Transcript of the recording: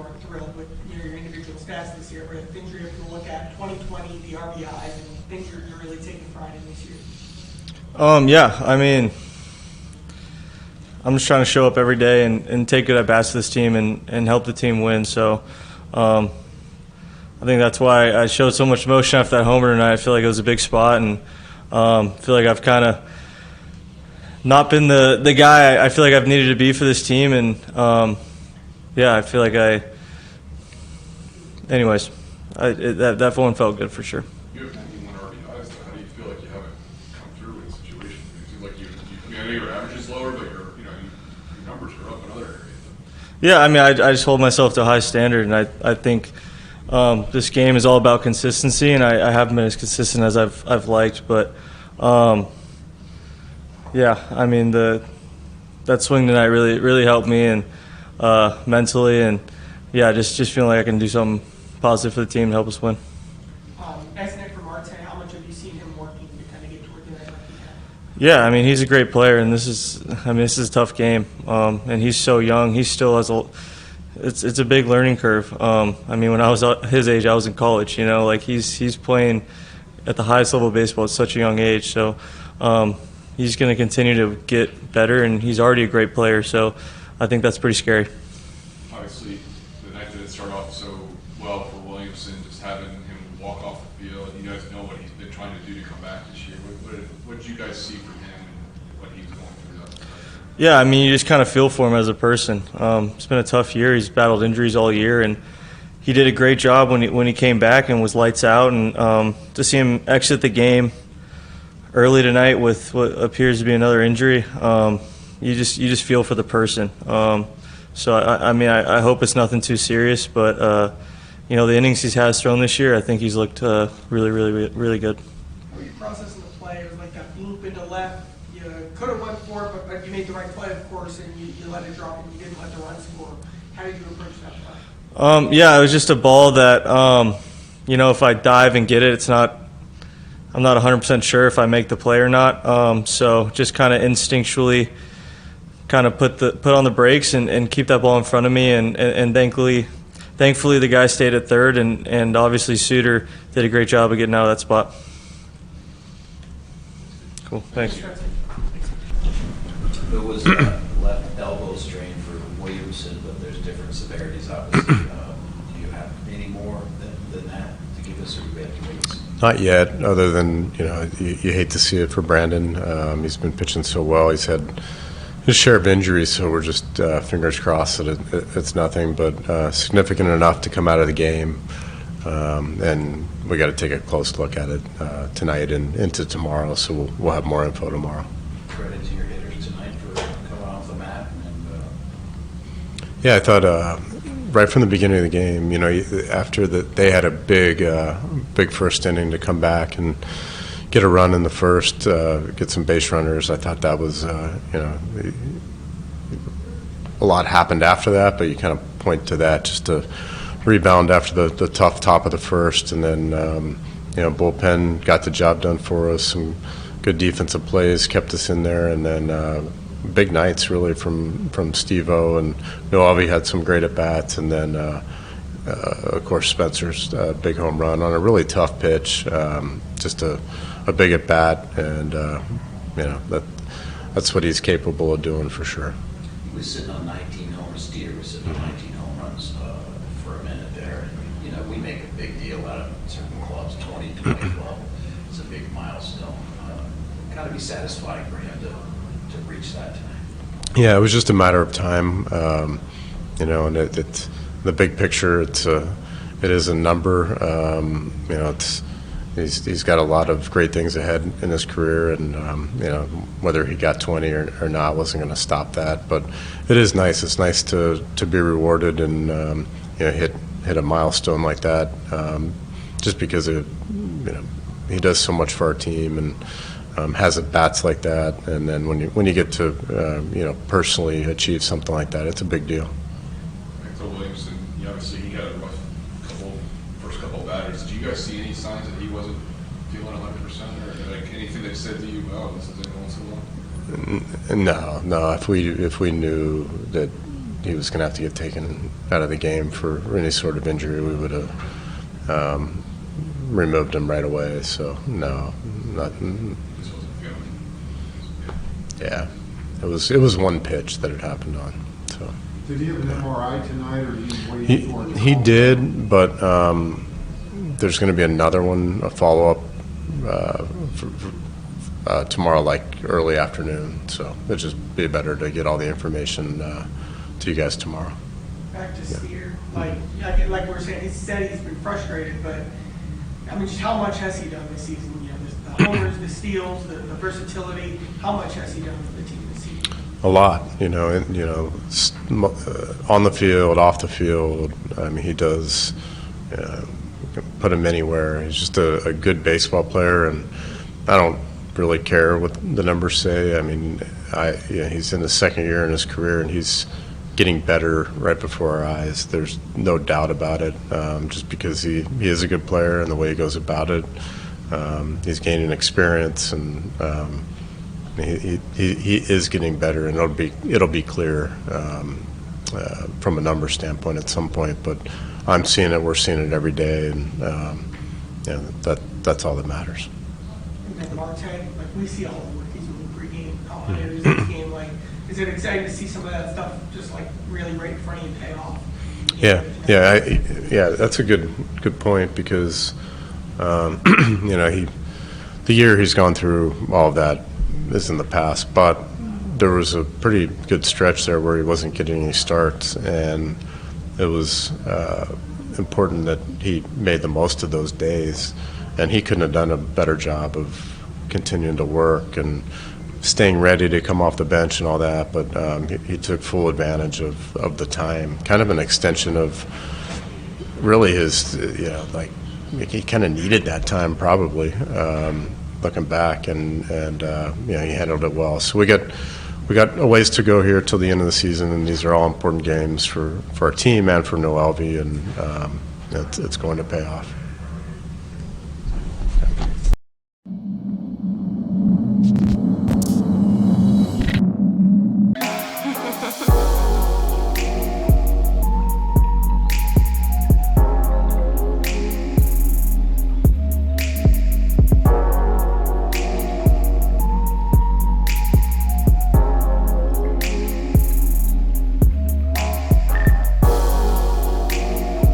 aren't thrilled with your individual stats this year, but things you're able to look at 2020, the RBIs, and things you're really taking pride in this year. Yeah, I mean, I'm just trying to show up every day and take good at bats to this team and help the team win. So I think that's why I showed so much emotion after that homer tonight. I feel like it was a big spot, and feel like I've kind of not been the guy I feel like I've needed to be for this team. And, yeah, I feel like anyways, that one felt good for sure. You have 91 RBIs, so how do you feel like you haven't come through in a situation? It seems like I know your average is lower, but your numbers are up in other areas. Yeah, I mean, I just hold myself to a high standard, and I think this game is all about consistency, and I haven't been as consistent as I've liked, but yeah, I mean that swing tonight really helped me and mentally, and yeah, just feeling like I can do something positive for the team to help us win. Next night for Marte, how much have you seen him working to kind of get toward the end like he had? Yeah, I mean, he's a great player, and this is a tough game, and he's so young. He still has it's a big learning curve. I mean, when I was his age, I was in college. Like he's playing at the highest level of baseball at such a young age. So he's going to continue to get better, and he's already a great player. So I think that's pretty scary. Obviously, the night didn't start off so well for Williamson, just having him walk off the field. You guys know what he's been trying to do to come back this year. What did you guys see from him and what he was going through? Yeah, I mean, you just kind of feel for him as a person. It's been a tough year. He's battled injuries all year, and he did a great job when he came back and was lights out. And to see him exit the game early tonight with what appears to be another injury, you just feel for the person. So I mean, I hope it's nothing too serious, but the innings he has thrown this year, I think he's looked really good. How are you processing the play? It was like that loop into left. You could have went for it, but you made the right play, of course, and you let it drop and you didn't let the run score. How did you approach that play? Yeah, it was just a ball that if I dive and get it, I'm not 100% sure if I make the play or not. So just kind of instinctually kind of put on the brakes and keep that ball in front of me, and thankfully the guy stayed at third, and obviously Suter did a great job of getting out of that spot. Cool, thanks. It was left elbow strain for Williamson, but there's different severities, obviously. Do you have any more than that to give us, or do we have to wait? Not yet, other than, you hate to see it for Brandon. He's been pitching so well. He's had his share of injuries, so we're just fingers crossed that it's nothing, but significant enough to come out of the game. And we got to take a close look at it tonight and into tomorrow, so we'll have more info tomorrow. Credit to your hitters tonight for coming off the mat. Yeah, I thought right from the beginning of the game, after they had a big first inning to come back and get a run in the first, get some base runners. I thought that was, a lot happened after that, but you kind of point to that just to rebound after the tough top of the first, and then bullpen got the job done for us. Some good defensive plays kept us in there, and then big nights really from Steve-O, and Noavi had some great at bats, and then of course Spencer's big home run on a really tough pitch, just a big at bat, and that's what he's capable of doing for sure. He was sitting on 19 homers. Steer was sitting on 19 home runs for a minute there, and we make a big deal out of certain clubs. 2012 is a big milestone. Got to be satisfying for him to reach that tonight. Yeah, it was just a matter of time, and it's the big picture. It is a number. He's got a lot of great things ahead in his career, and whether he got 20 or not wasn't going to stop that. But it is nice. It's nice to be rewarded and hit a milestone like that, just because he does so much for our team and has at bats like that. And then when you get to personally achieve something like that, it's a big deal. So Williamson, obviously he had a rough first couple of batters. Did you guys see any signs that he wasn't feeling 100%, or anything that said to you, "Oh, this isn't going so well"? No. If we knew that he was going to have to get taken out of the game for any sort of injury, we would have removed him right away. So no, not. This wasn't feeling. Yeah, it was one pitch that it happened on. So Did he have an MRI tonight, or did he wait for it? he did, but there's going to be another one, a follow up tomorrow, like early afternoon. So it'd just be better to get all the information to you guys tomorrow. Back to Steer, like we were saying, he said he's been frustrated, but I mean, just how much has he done this season? You know, the homers, the steals, the versatility. How much has he done for the team this season? A lot, on the field, off the field. I mean, he does. Put him anywhere. He's just a good baseball player, and I don't really care what the numbers say. I mean, he's in his second year in his career, and he's getting better right before our eyes. There's no doubt about it. Just because he is a good player and the way he goes about it, he's gaining experience, and he is getting better, and it'll be clear from a number standpoint at some point. But I'm seeing it. We're seeing it every day, and that's all that matters. And Marte, like we see all the work he's doing pregame, how high it is in this game. Like, is it exciting to see some of that stuff just like really right in front of you pay off? Yeah. That's a good point, because the year he's gone through, all of that is in the past, but there was a pretty good stretch there where he wasn't getting any starts, and it was important that he made the most of those days, and he couldn't have done a better job of continuing to work and staying ready to come off the bench and all that, but he took full advantage of the time, kind of an extension of really his, he kind of needed that time probably, looking back, and he handled it well. So we got a ways to go here till the end of the season, and these are all important games for our team and for Noelvi, and it's going to pay off.